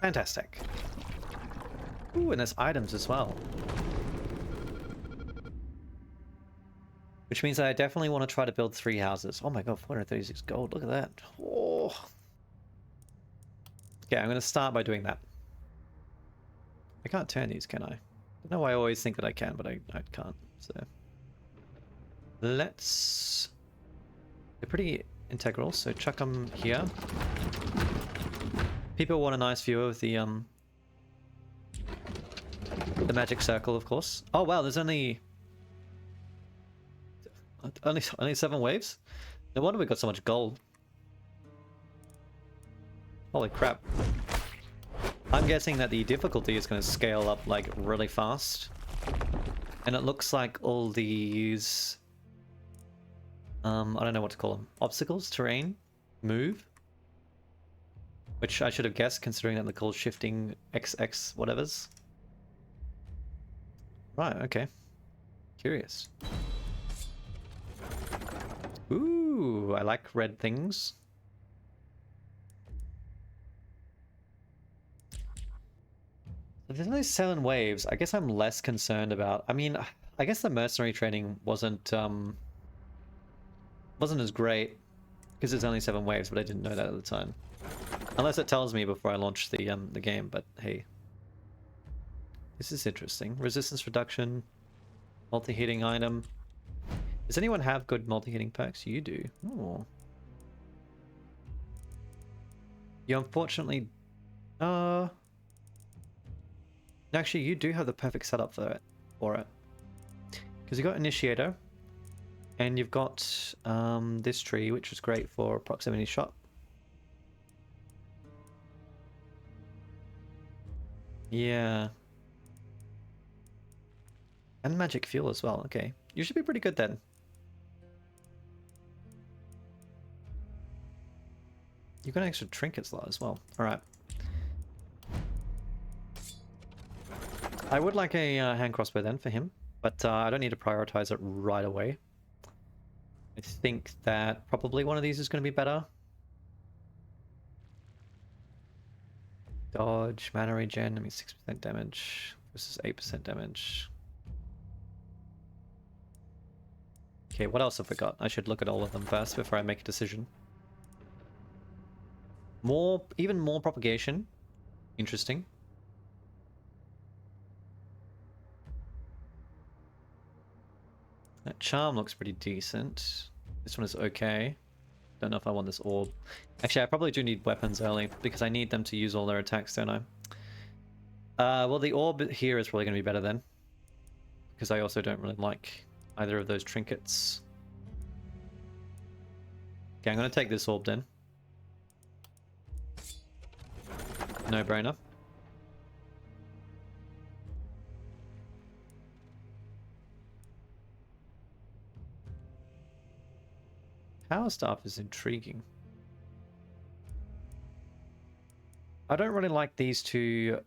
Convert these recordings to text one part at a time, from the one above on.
Fantastic. Ooh, and there's items as well. Which means I definitely want to try to build 3 houses. Oh my god, 436 gold. Look at that. Oh. Okay, I'm going to start by doing that. I can't turn these, can I? I know I always think that I can, but I can't. So let's... They're pretty integral, so chuck them here. People want a nice view of the magic circle, of course. Oh wow, there's only 7 waves? No wonder we got so much gold. Holy crap. I'm guessing that the difficulty is going to scale up like really fast. And it looks like all these... I don't know what to call them. Obstacles? Terrain? Move? Which I should have guessed considering that they're called shifting XX whatevers. Right, okay. Curious. Ooh, I like red things. If there's only 7 waves, I guess I'm less concerned about... I mean, I guess the mercenary training wasn't as great because there's only 7 waves, but I didn't know that at the time. Unless it tells me before I launch the game, but hey. This is interesting. Resistance reduction, multi-hitting item. Does anyone have good multi-hitting perks? You do. Oh. You unfortunately... Actually, you do have the perfect setup for it. Because you got Initiator, and you've got this tree, which is great for proximity shot. Yeah. And magic fuel as well. Okay. You should be pretty good then. You got an extra trinket slot as well. Alright. I would like a hand crossbow then for him, but I don't need to prioritize it right away. I think that probably one of these is going to be better. Dodge, mana regen, I mean 6% damage versus 8% damage. Okay, what else have we got? I should look at all of them first before I make a decision. Even more propagation. Interesting. That charm looks pretty decent. This one is okay. Don't know if I want this orb. Actually, I probably do need weapons early because I need them to use all their attacks, don't I? Well, the orb here is probably going to be better then. Because I also don't really like either of those trinkets. Okay, I'm going to take this orb then. No brainer. Power Staff is intriguing. I don't really like these two.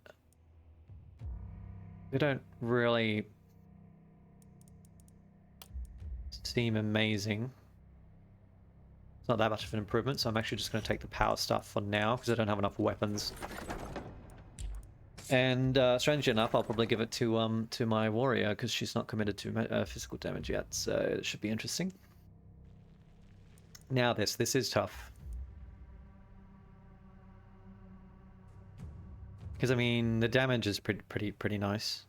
They don't really seem amazing. It's not that much of an improvement, so I'm actually just going to take the Power Staff for now because I don't have enough weapons. And strangely enough, I'll probably give it to my warrior because she's not committed to physical damage yet, so it should be interesting. Now this is tough. Because I mean, the damage is pretty nice.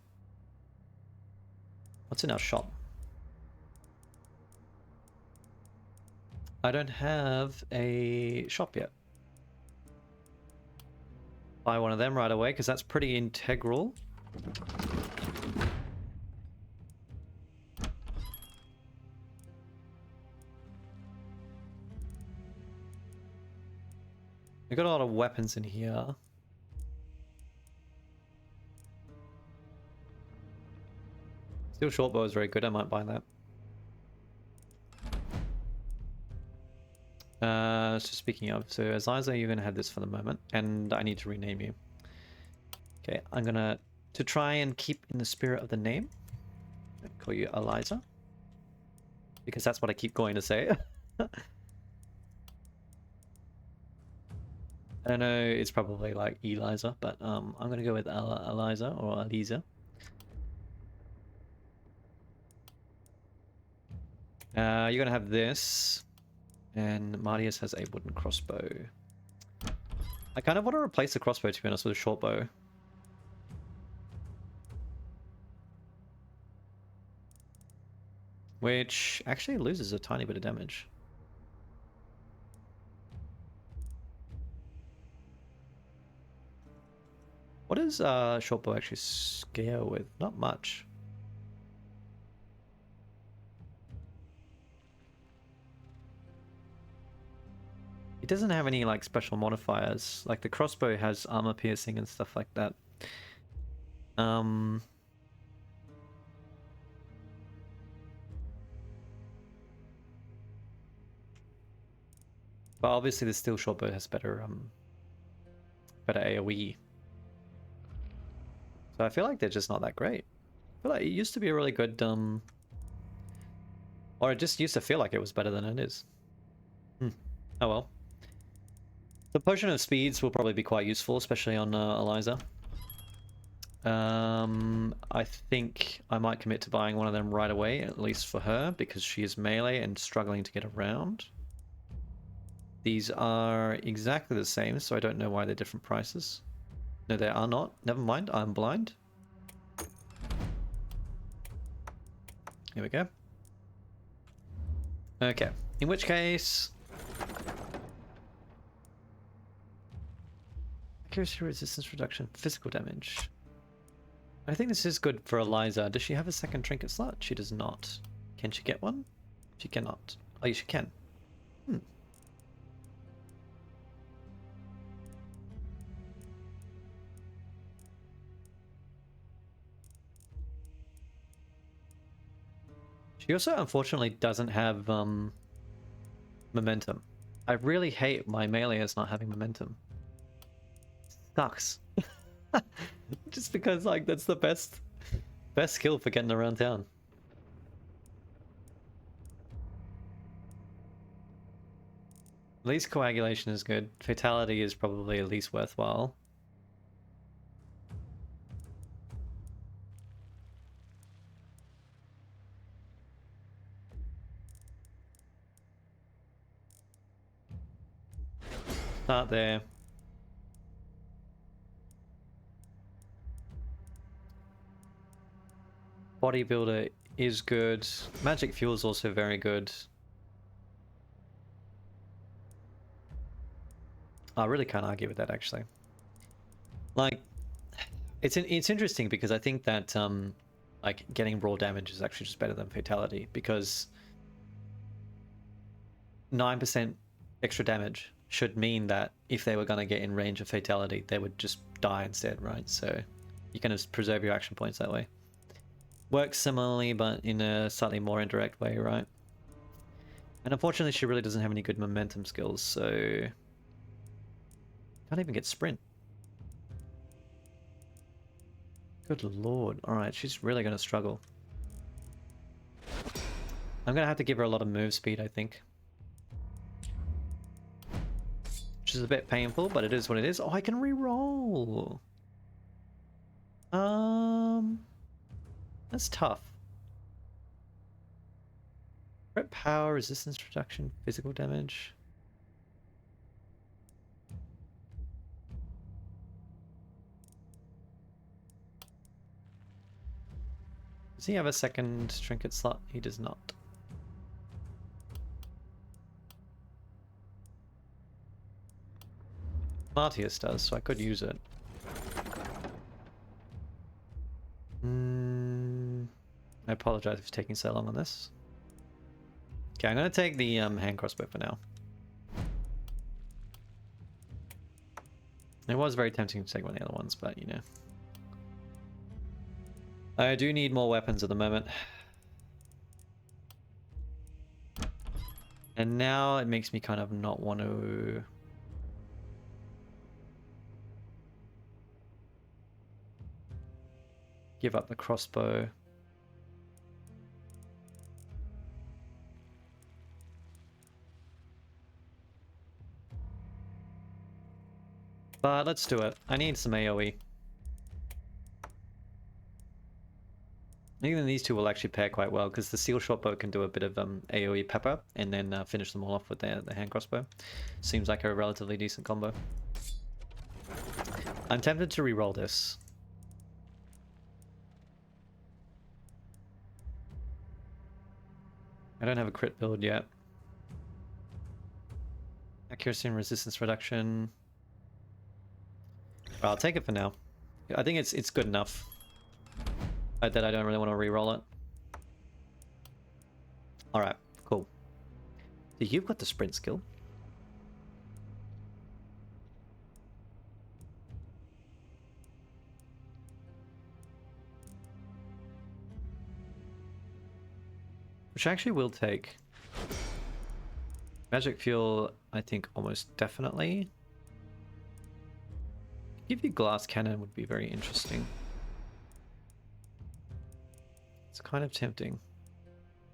What's in our shop? I don't have a shop yet. Buy one of them right away because that's pretty integral. We got a lot of weapons in here. Steel shortbow is very good. I might buy that. So speaking of, so Aziza, you're gonna have this for the moment, and I need to rename you. Okay, I'm gonna try and keep in the spirit of the name. I'll call you Eliza, because that's what I keep going to say. I don't know, it's probably like Eliza, but I'm gonna go with Eliza or Eliza. You're gonna have this, and Martius has a wooden crossbow. I kind of want to replace the crossbow, to be honest, with a short bow. Which actually loses a tiny bit of damage. What does short bow actually scale with? Not much. It doesn't have any like special modifiers. Like the crossbow has armor piercing and stuff like that. But obviously the steel short bow has better better AoE. So I feel like they're just not that great. I feel like it used to be a really good or it just used to feel like it was better than it is. Oh well. The potion of speeds will probably be quite useful, especially on Eliza. I think I might commit to buying one of them right away, at least for her, because she is melee and struggling to get around. These are exactly the same, so I don't know why they're different prices. No, they are not. Never mind, I'm blind. Here we go. Okay, in which case... accuracy resistance reduction, physical damage. I think this is good for Eliza. Does she have a second trinket slot? She does not. Can she get one? She cannot. Oh, she can. She also unfortunately doesn't have momentum. I really hate my meleeers not having momentum. Sucks. Just because like that's the best skill for getting around town. At least coagulation is good. Fatality is probably at least worthwhile. Start there. Bodybuilder is good. Magic Fuel is also very good. I really can't argue with that, actually. Like, it's interesting because I think that like getting raw damage is actually just better than fatality, because 9% extra damage should mean that if they were going to get in range of fatality, they would just die instead, right? So you kind of preserve your action points that way. Works similarly, but in a slightly more indirect way, right? And unfortunately, she really doesn't have any good momentum skills, so... can't even get sprint. Good lord. Alright, she's really going to struggle. I'm going to have to give her a lot of move speed, I think. Which is a bit painful, but it is what it is. Oh, I can re-roll! That's tough. Crit power, resistance reduction, physical damage. Does he have a second trinket slot? He does not. Martius does, so I could use it. I apologize for taking so long on this. Okay, I'm going to take the hand crossbow for now. It was very tempting to take one of the other ones, but you know. I do need more weapons at the moment. And now it makes me kind of not want to... give up the crossbow. But let's do it. I need some AoE. Even these two will actually pair quite well because the seal shortbow can do a bit of AoE pepper and then finish them all off with the hand crossbow. Seems like a relatively decent combo. I'm tempted to re-roll this. I don't have a crit build yet. Accuracy and resistance reduction. Well, I'll take it for now. I think it's good enough that I don't really want to re-roll it. Alright, cool. So you've got the sprint skill. Which actually will take. Magic fuel, I think almost definitely. Give you glass cannon would be very interesting. It's kind of tempting.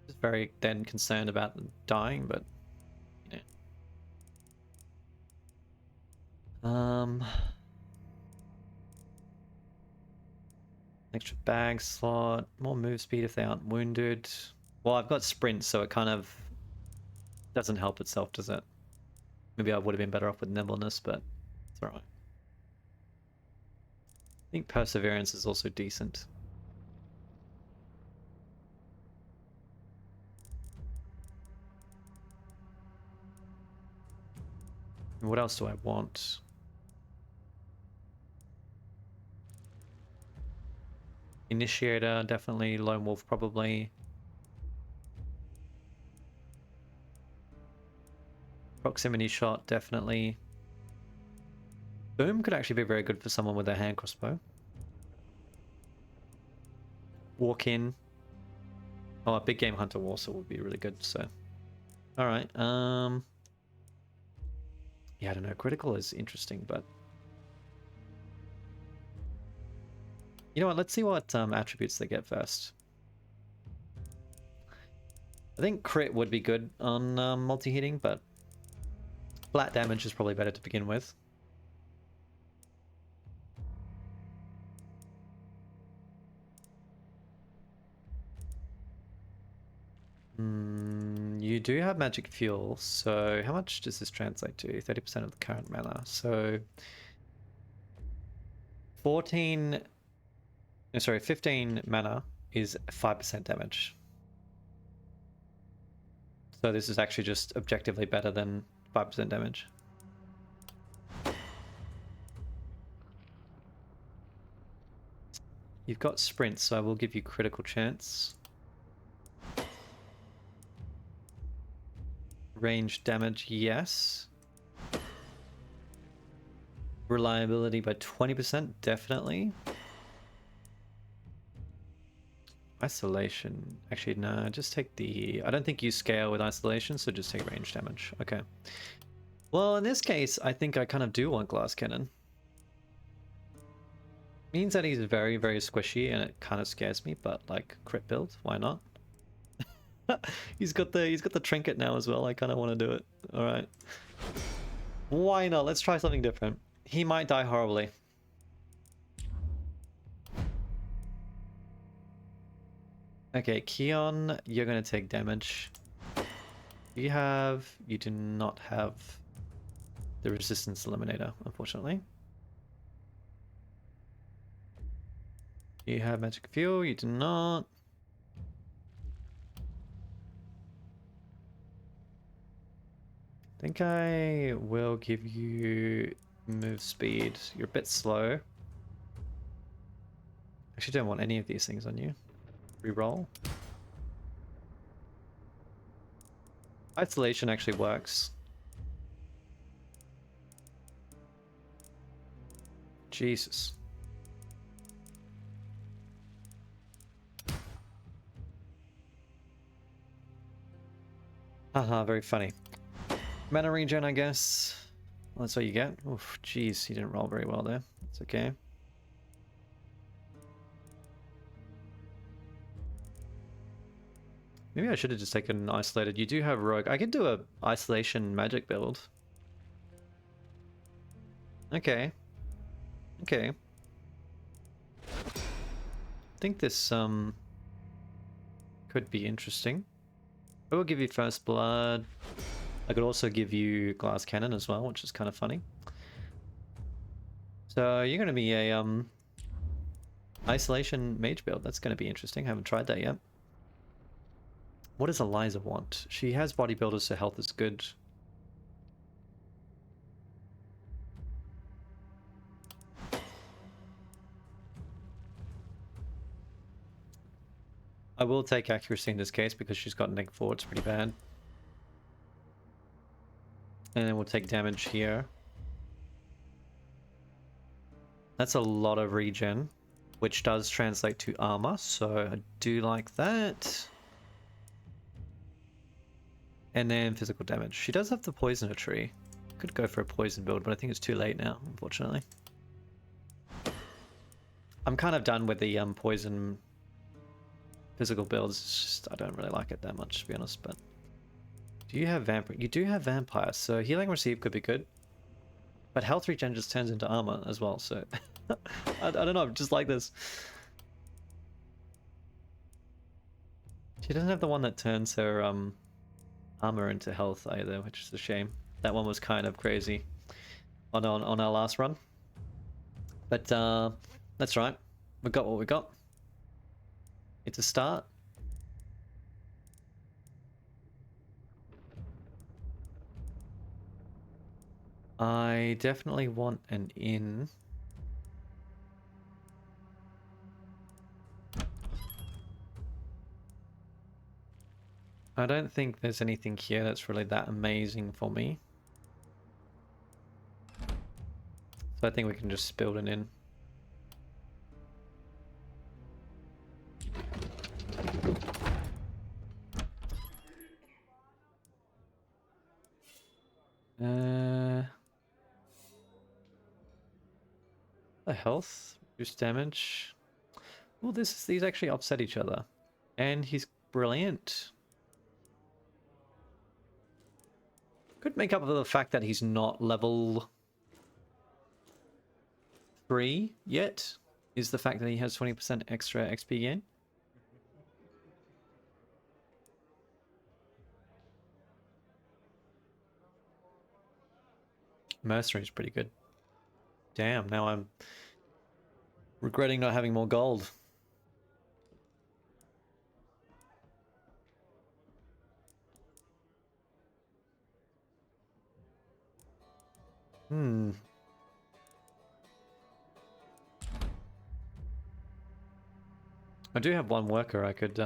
Just very then concerned about dying, but you know. Extra bag slot, more move speed if they aren't wounded. Well, I've got sprint, so it kind of doesn't help itself, does it? Maybe I would have been better off with nimbleness, but it's alright. I think perseverance is also decent. And what else do I want? Initiator, definitely. Lone wolf, probably. Proximity shot, definitely. Boom could actually be very good for someone with a hand crossbow. Walk in. Oh, a big game hunter also would be really good, so. Alright, yeah, I don't know, critical is interesting, but you know what, let's see what attributes they get first. I think crit would be good on multi-hitting, but flat damage is probably better to begin with. You do have magic fuel, so how much does this translate to? 30% of the current mana. So 15 mana is 5% damage. So this is actually just objectively better than 5% damage. You've got sprint, so I will give you critical chance. Range damage, yes. Reliability by 20%, definitely. Isolation. Actually, no, just take the... I don't think you scale with isolation, so just take range damage. Okay. Well, in this case, I think I kind of do want glass cannon. Means that he's very, very squishy, and it kind of scares me, but like, crit build, why not? he's got the trinket now as well. I kind of want to do it. All right. Why not? Let's try something different. He might die horribly. Okay, Keon, you're gonna take damage. You do not have the resistance eliminator, unfortunately. You have magic fuel, you do not. I think I will give you move speed. You're a bit slow. Actually don't want any of these things on you. Reroll. Isolation actually works. Jesus. Haha, very funny. Mana regen, I guess. Well, that's what you get. Oof, jeez, you didn't roll very well there. It's okay. Maybe I should have just taken an isolated. You do have rogue. I could do a isolation magic build. Okay. Okay. I think this could be interesting. I will give you first blood. I could also give you glass cannon as well, which is kind of funny. So you're going to be a isolation mage build. That's going to be interesting. I haven't tried that yet. What does Eliza want? She has bodybuilders, so health is good. I will take accuracy in this case because she's got -4. It's pretty bad. And then we'll take damage here. That's a lot of regen, which does translate to armor, so I do like that. And then physical damage. She does have the poisoner tree. Could go for a poison build, but I think it's too late now, unfortunately. I'm kind of done with the poison physical builds. It's just, I don't really like it that much, to be honest, but... Do you have vampire? You do have vampire, so healing receive could be good. But health regen just turns into armor as well, so... I don't know, just like this. She doesn't have the one that turns her armor into health either, which is a shame. That one was kind of crazy on our last run. But that's right. We got what we got. It's a start. I definitely want an inn. I don't think there's anything here that's really that amazing for me. So I think we can just build an inn. The health, reduce damage. Oh, these actually offset each other. And he's brilliant. Could make up for the fact that he's not level 3 yet, is the fact that he has 20% extra XP gain. Mercenary is pretty good. Damn, now I'm regretting not having more gold. I do have one worker I could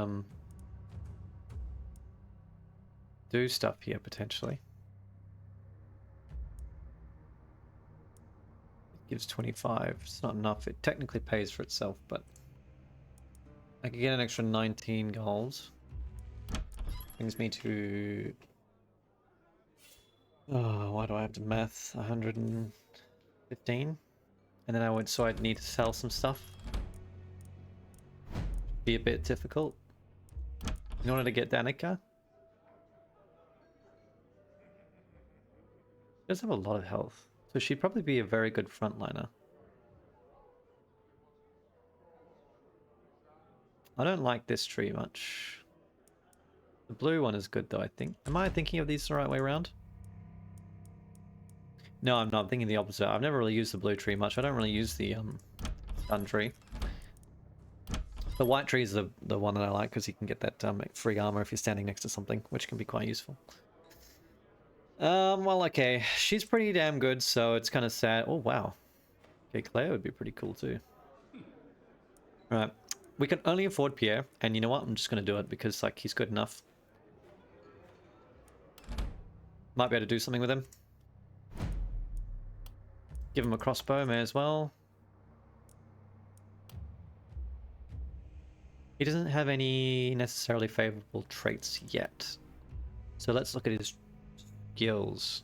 do stuff here potentially. It gives 25. It's not enough. It technically pays for itself, but I could get an extra 19 gold. Brings me to... Oh, why do I have to math? 115? And then I'd need to sell some stuff. Be a bit difficult. In order to get Danica. She does have a lot of health. So she'd probably be a very good frontliner. I don't like this tree much. The blue one is good though, I think. Am I thinking of these the right way around? No, I'm not. I'm thinking the opposite. I've never really used the blue tree much. I don't really use the stun tree. The white tree is the one that I like because you can get that free armor if you're standing next to something, which can be quite useful. Well, okay. She's pretty damn good, so it's kind of sad. Oh, wow. Okay, Claire would be pretty cool too. Right. We can only afford Pierre, and you know what? I'm just going to do it because, like, he's good enough. Might be able to do something with him. Give him a crossbow, may as well. He doesn't have any necessarily favorable traits yet. So let's look at his skills.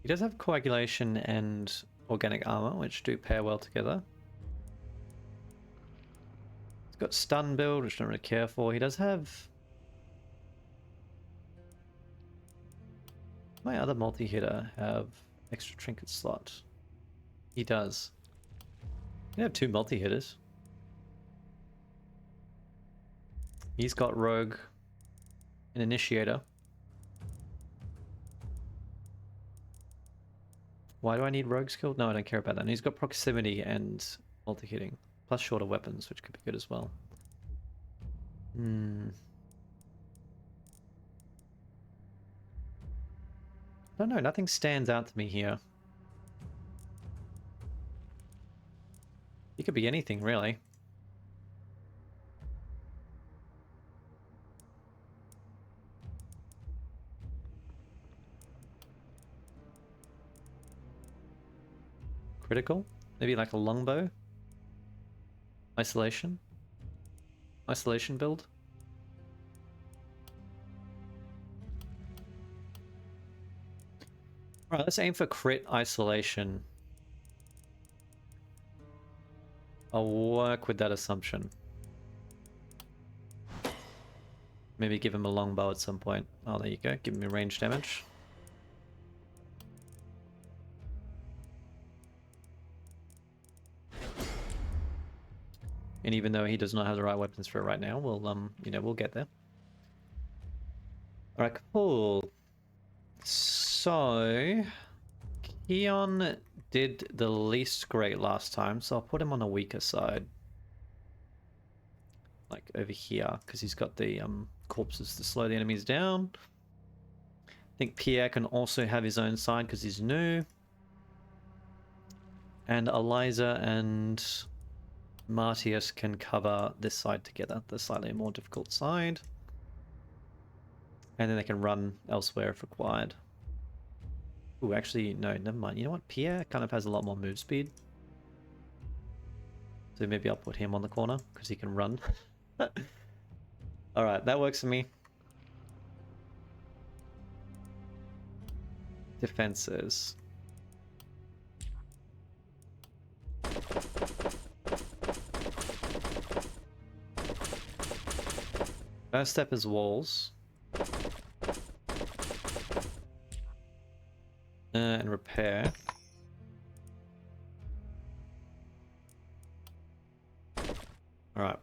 He does have coagulation and organic armor, which do pair well together. Got stun build, which I don't really care for. He does have... My other multi-hitter have extra trinket slot. He does. You have 2 multi-hitters. He's got rogue and initiator. Why do I need rogue skill? No, I don't care about that. And he's got proximity and multi-hitting, plus shorter weapons, which could be good as well. I don't know, nothing stands out to me here. He could be anything, really. Critical? Maybe like a longbow? Isolation? Isolation build? Alright, let's aim for crit isolation. I'll work with that assumption. Maybe give him a longbow at some point. Oh, there you go. Give him range damage. And even though he does not have the right weapons for it right now, we'll you know, we'll get there. Alright, cool. So Keon did the least great last time, so I'll put him on a weaker side. Like over here, because he's got the corpses to slow the enemies down. I think Pierre can also have his own side because he's new. And Eliza and Martius can cover this side together, the slightly more difficult side. And then they can run elsewhere if required. Ooh, actually, no, never mind. You know what? Pierre kind of has a lot more move speed. So maybe I'll put him on the corner because he can run. Alright, that works for me. Defenses. First step is walls. And repair. Alright.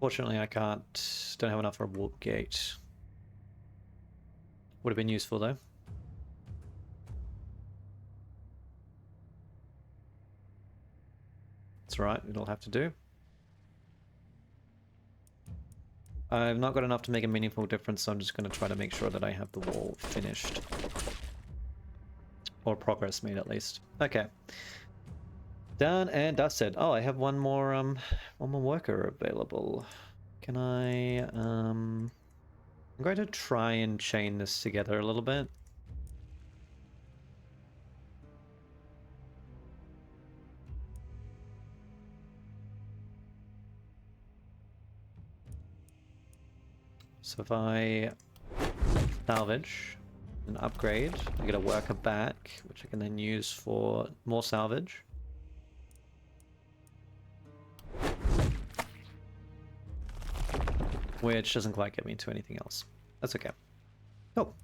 Fortunately, I don't have enough for a warp gate. Would have been useful though. That's right, it'll have to do. I've not got enough to make a meaningful difference, so I'm just going to try to make sure that I have the wall finished. Or progress made at least. Okay. Done and dusted. Oh, I have one more worker available. Can I I'm going to try and chain this together a little bit. So if I salvage and upgrade, I get a worker back, which I can then use for more salvage. Which doesn't quite get me into anything else. That's okay. Cool.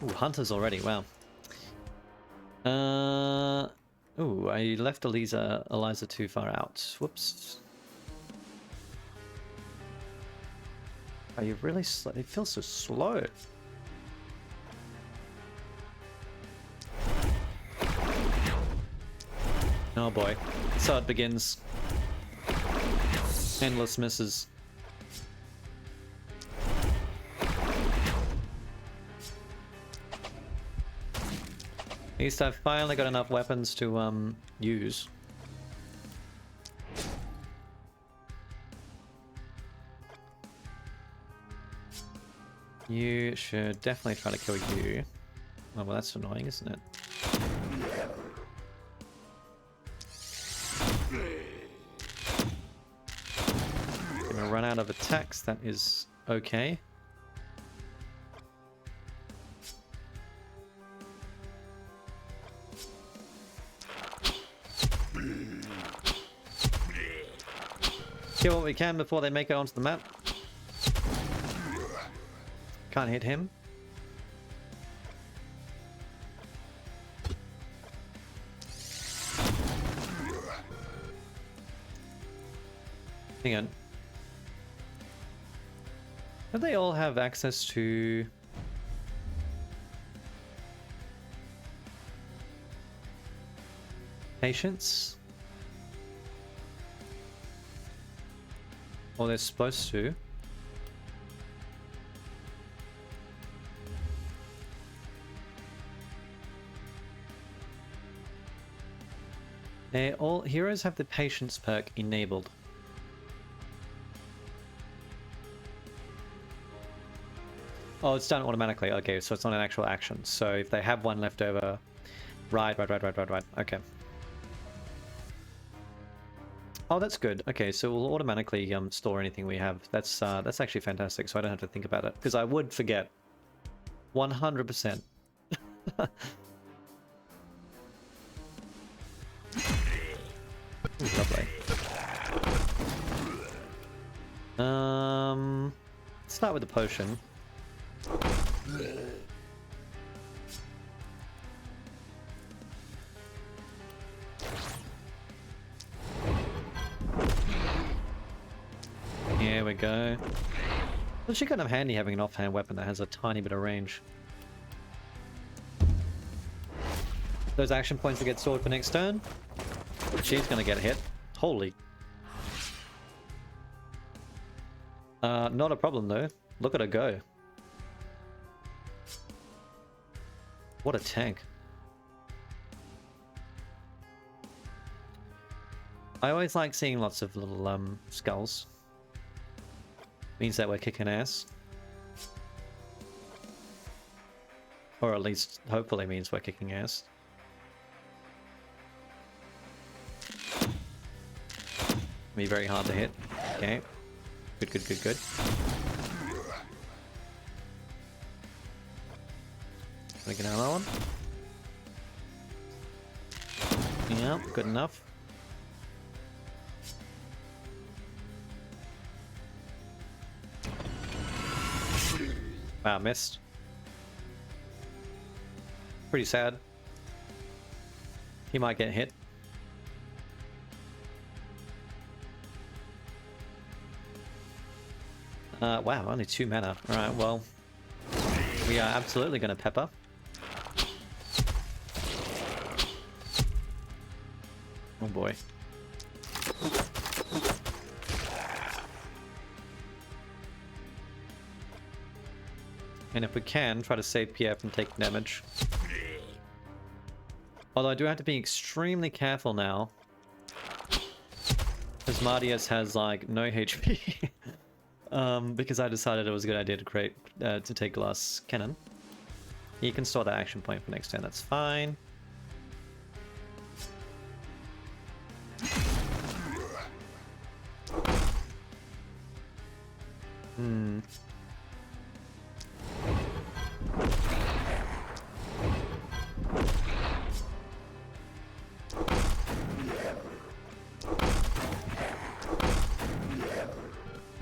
Ooh, hunters already, wow. Ooh, I left Eliza too far out. Whoops. Are you really slow? It feels so slow. Oh boy. So it begins. Endless misses. At least I've finally got enough weapons to use. You should definitely try to kill you. Oh, well, that's annoying, isn't it? Gonna run out of attacks, that is okay. Kill what we can before they make it onto the map. Can't hit him. Hang on. Do they all have access to... patience? Or they're supposed to. All heroes have the patience perk enabled. Oh, it's done automatically. Okay, so it's not an actual action. So if they have one left over... Right. Okay. Oh, that's good. Okay, so we'll automatically store anything we have. That's actually fantastic, so I don't have to think about it. Because I would forget. 100%. Lovely. Let's start with the potion. Here we go. It's actually kind of handy having an offhand weapon that has a tiny bit of range. Those action points that get stored for next turn. She's gonna get hit. Holy. Not a problem though. Look at her go. What a tank. I always like seeing lots of little skulls. Means that we're kicking ass. Or at least hopefully means we're kicking ass. Be very hard to hit. Okay. Good. We get another one. Yeah, good enough. Wow, missed. Pretty sad. He might get hit. Wow, only 2 mana. Alright, well, we are absolutely going to pepper. Oh boy. And if we can, try to save Pierre from taking damage. Although I do have to be extremely careful now. Because Mardius has like no HP. Because I decided it was a good idea to take Glass Cannon. You can store that action point for next turn, that's fine.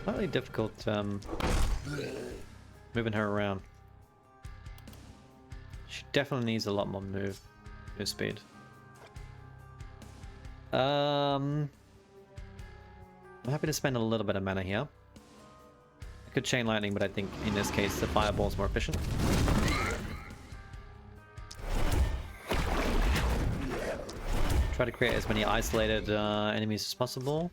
Slightly difficult moving her around. She definitely needs a lot more move speed. I'm happy to spend a little bit of mana here. I could chain lightning, but I think in this case the fireball is more efficient. Try to create as many isolated enemies as possible.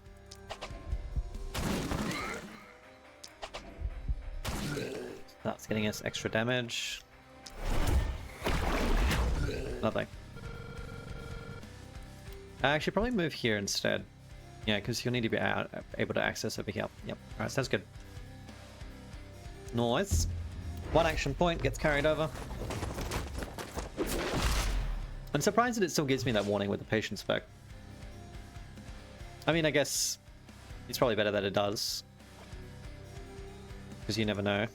That's getting us extra damage. Nothing. I actually probably move here instead. Yeah, because you'll need to be able to access over here. Yep. Alright, sounds good. Nice. 1 action point gets carried over. I'm surprised that it still gives me that warning with the patience spec. I mean, I guess it's probably better that it does. Because you never know.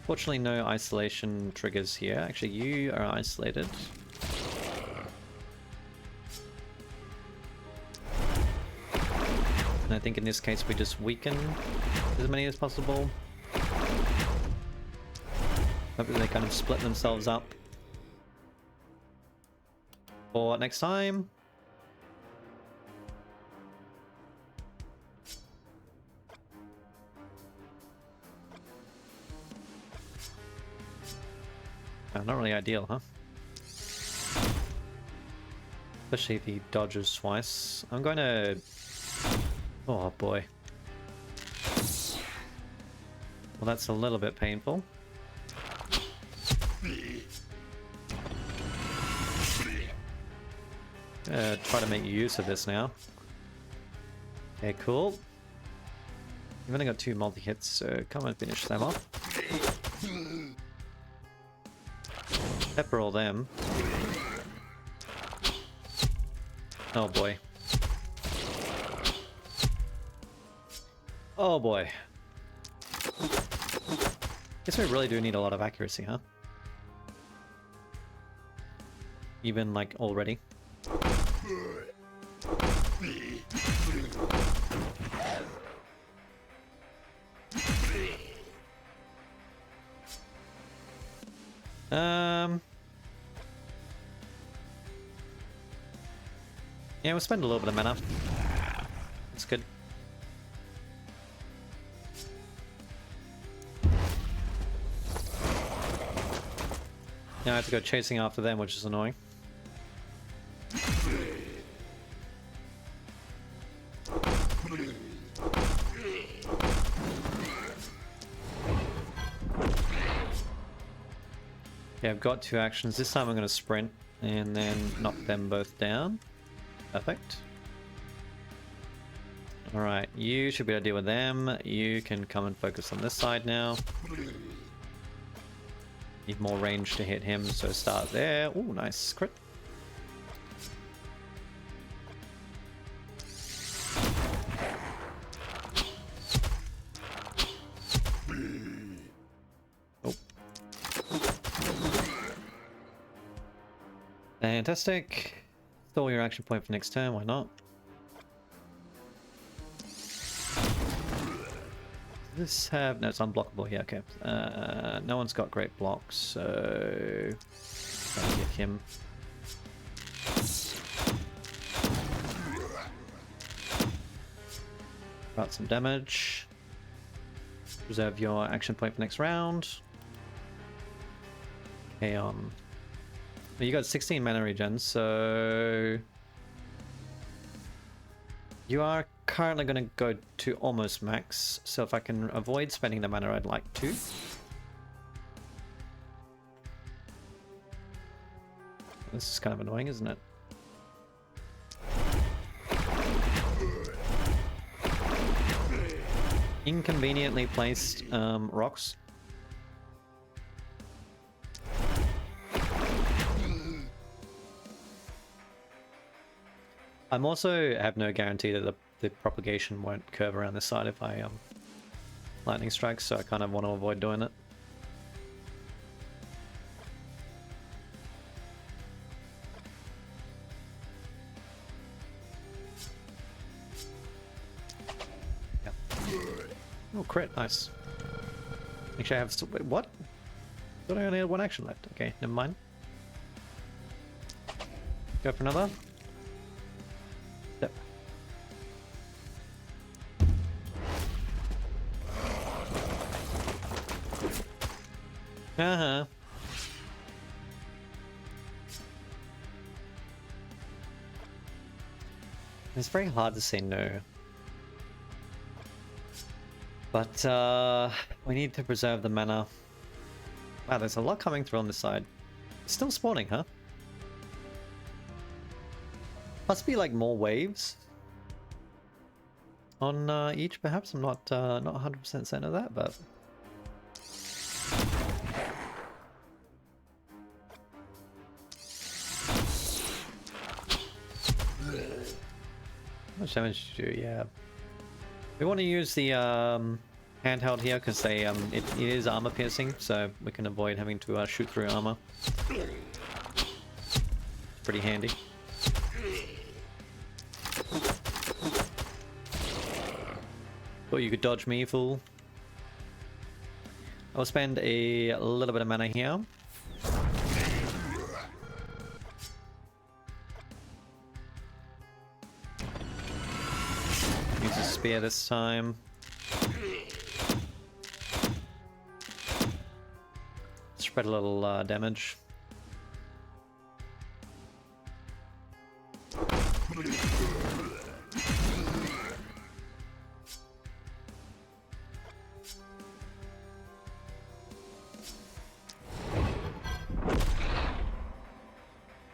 Fortunately, no isolation triggers here. Actually, you are isolated. And I think in this case we just weaken as many as possible. Hopefully they kind of split themselves up for next time. Oh, not really ideal, huh? Especially if he dodges twice. I'm going to... Oh boy. Well, that's a little bit painful. Try to make use of this now. Okay, cool. You've only got 2 multi-hits, so come and finish them off. Pepper all them. Oh boy. Oh boy. Guess we really do need a lot of accuracy, huh? Even, like, already. Yeah, we'll spend a little bit of mana. That's good. Now I have to go chasing after them, which is annoying. Yeah, I've got 2 actions. This time I'm going to sprint and then knock them both down. Perfect. Alright, you should be able to deal with them. You can come and focus on this side now. Need more range to hit him, so start there. Ooh, nice crit. Oh. Fantastic. Store your action point for next turn, why not? Does this have... No, it's unblockable, yeah, okay. No one's got great blocks, so... I'll kick him. Got some damage. Reserve your action point for next round. Okay, you got 16 mana regen, so... You are currently going to go to almost max, so if I can avoid spending the mana, I'd like to. This is kind of annoying, isn't it? Inconveniently placed rocks. I'm also have no guarantee that the propagation won't curve around this side if I lightning strikes, so I kind of want to avoid doing it. Yep. Oh, crit, nice. Actually, I have... Wait, what? I thought I only had 1 action left. Okay, never mind. Go for another. Yep. Uh-huh. It's very hard to say no. But we need to preserve the mana. Wow, there's a lot coming through on this side. Still spawning, huh? Must be like more waves on each, perhaps. I'm not 100% certain of that, but how much damage to do? Yeah, we want to use the handheld here because they it is armor piercing, so we can avoid having to shoot through armor. Pretty handy. Thought you could dodge me, fool. I'll spend a little bit of mana here. Use a spear this time. Spread a little damage.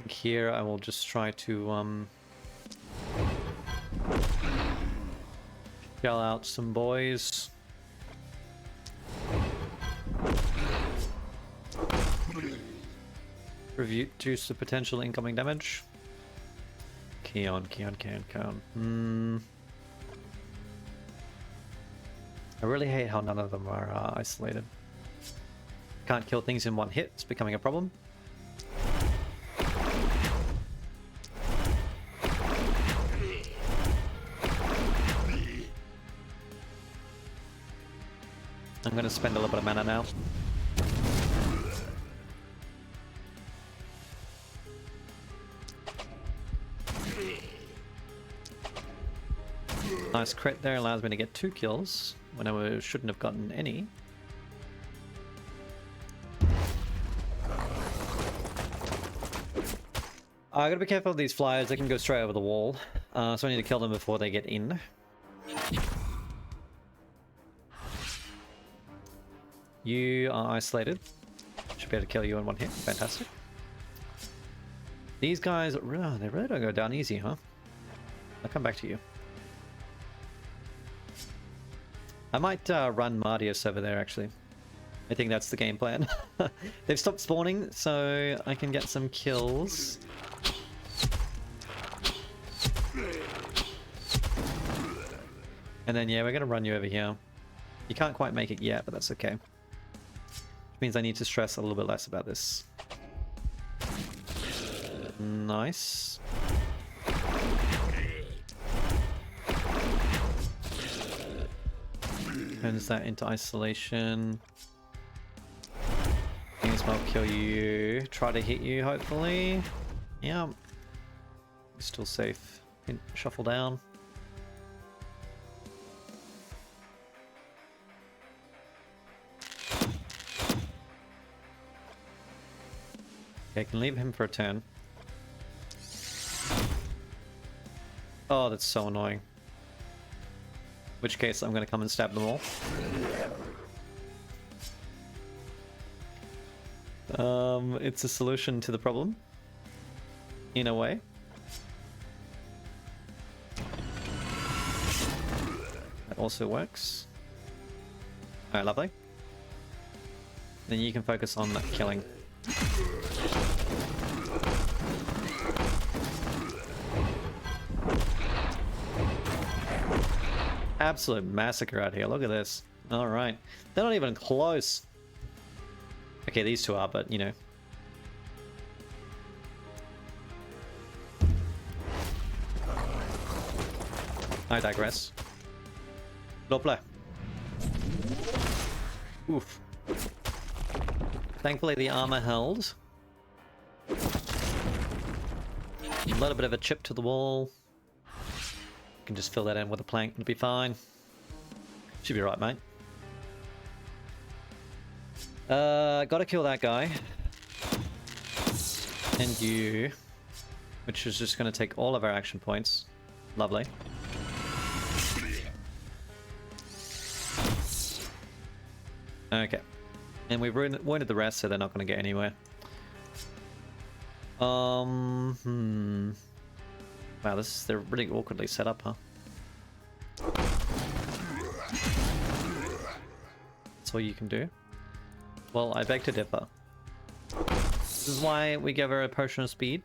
Here I will just try to shell out some boys. Reduce the potential incoming damage. Keon. I really hate how none of them are isolated. Can't kill things in one hit, it's becoming a problem. I'm going to spend a little bit of mana now. Nice crit there, allows me to get 2 kills when I shouldn't have gotten any. I gotta be careful of these flyers, they can go straight over the wall. So I need to kill them before they get in. You are isolated. Should be able to kill you in one hit. Fantastic. These guys, they really don't go down easy, huh? I'll come back to you. I might run Mardius over there, actually. I think that's the game plan. They've stopped spawning, so I can get some kills. And then, yeah, we're going to run you over here. You can't quite make it yet, but that's okay. Which means I need to stress a little bit less about this. Nice. Turns that into isolation. May as well kill you. Try to hit you, hopefully. Yeah. Still safe. Shuffle down. Okay, I can leave him for a turn. Oh, that's so annoying. In which case, I'm going to come and stab them all. It's a solution to the problem. In a way. That also works. Alright, lovely. Then you can focus on killing. Absolute massacre out here. Look at this. Alright. They're not even close. Okay, these two are, but you know. I digress. Doppler. Oof. Thankfully the armor held. A little bit of a chip to the wall. You can just fill that in with a plank, it'll be fine. Should be right, mate. Gotta kill that guy. And you. Which is just gonna take all of our action points. Lovely. Okay. And we've wounded the rest, so they're not gonna get anywhere. Wow, they're really awkwardly set up, huh? That's all you can do? Well, I beg to differ. This is why we give her a potion of speed.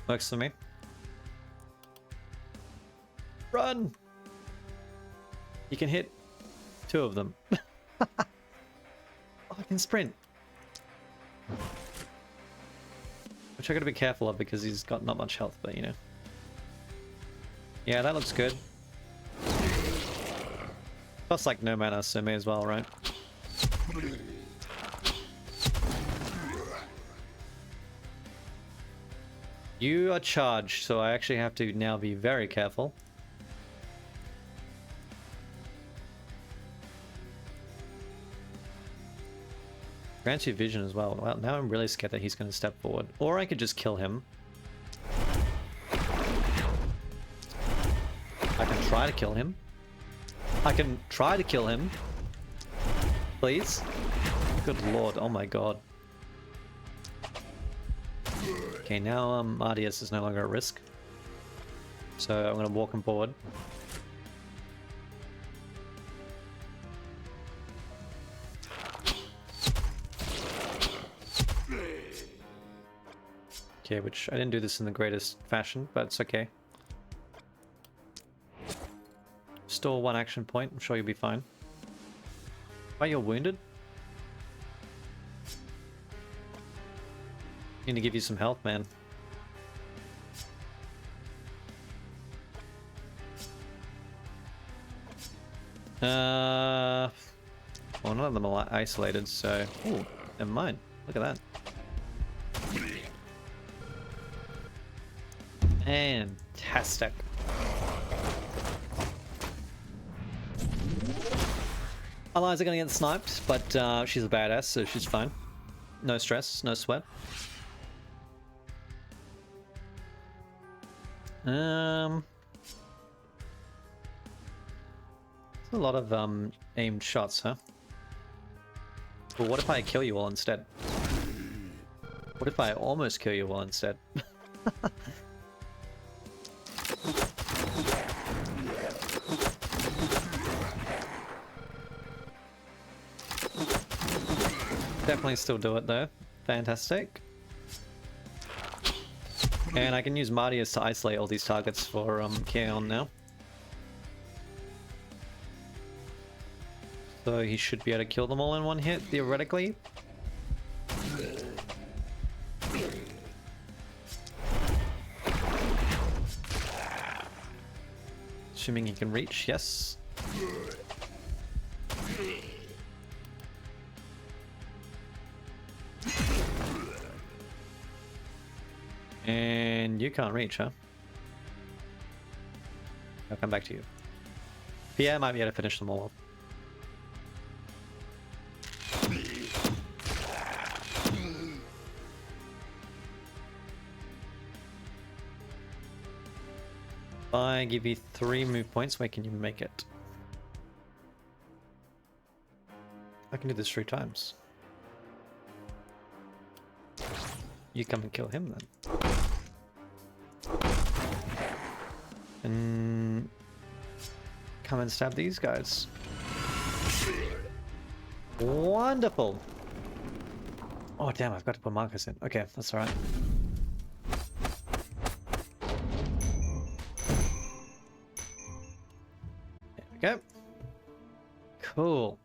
Works for me. Run! You can hit 2 of them. Oh, I can sprint. Which I gotta be careful of because he's got not much health, but you know. Yeah, that looks good. Costs like no mana, so may as well, right? You are charged, so I actually have to now be very careful. Grants you vision as well. Well, now I'm really scared that he's going to step forward. Or I could just kill him. I can try to kill him. I can try to kill him. Please. Good lord, oh my god. Okay, now RDS is no longer at risk. So I'm going to walk him forward. Okay, which I didn't do this in the greatest fashion, but it's okay. Store 1 action point, I'm sure you'll be fine. Why, you're wounded? Need to give you some health, man. Well, none of them are isolated, so... Ooh, never mind. Look at that. Fantastic. Allies are gonna get sniped, but she's a badass, so she's fine. No stress, no sweat. There's a lot of aimed shots, huh? But what if I kill you all instead? What if I almost kill you all instead? Definitely still do it though. Fantastic. And I can use Martius to isolate all these targets for Keon now. So he should be able to kill them all in one hit, theoretically. Assuming he can reach, yes. And you can't reach, huh? I'll come back to you. But yeah, I might be able to finish them all off. If I give you 3 move points, where can you make it? I can do this 3 times. You come and kill him then. And come and stab these guys. Wonderful. Oh damn, I've got to put markers in. Okay, that's alright. There we go. Cool.